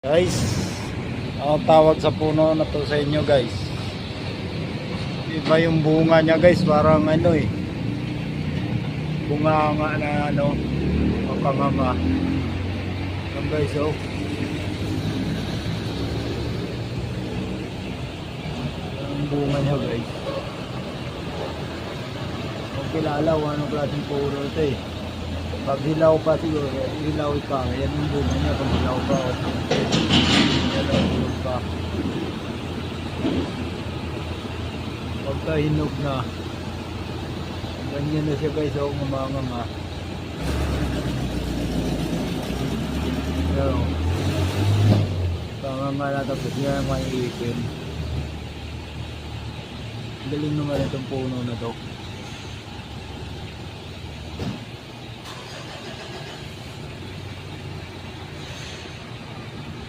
Guys, ang tawag sa puno na to sa inyo guys. Iba yung bunga niya guys, parang ano bunga nga na kapanganga. Yan guys ang bunga niya guys. Kung kilala kung anong klaseng puno ito Pag hilaw pa siguro, hilaw pa. Yan yung bunga niya pag hilaw pa. Hilaw pa. Pagka hinog na, ganyan na siya guys, ngumanganga. Pero, panganga na tapos niya may ipin. Galing naman itong puno na to.